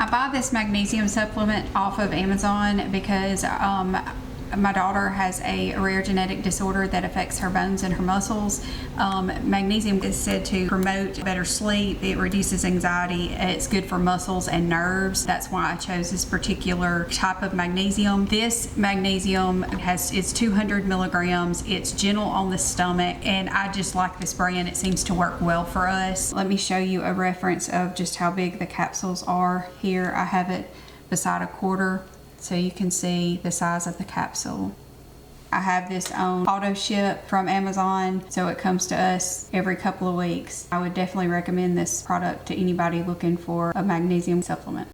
I buy this magnesium supplement off of Amazon because my daughter has a rare genetic disorder that affects her bones and her muscles. Magnesium is said to promote better sleep. It reduces anxiety. It's good for muscles and nerves. That's why I chose this particular type of magnesium. This magnesium it's 200 milligrams. It's gentle on the stomach, and I just like this brand. It seems to work well for us. Let me show you a reference of just how big the capsules are. Here I have it beside a quarter, so you can see the size of the capsule. I have this on auto ship from Amazon, so it comes to us every couple of weeks. I would definitely recommend this product to anybody looking for a magnesium supplement.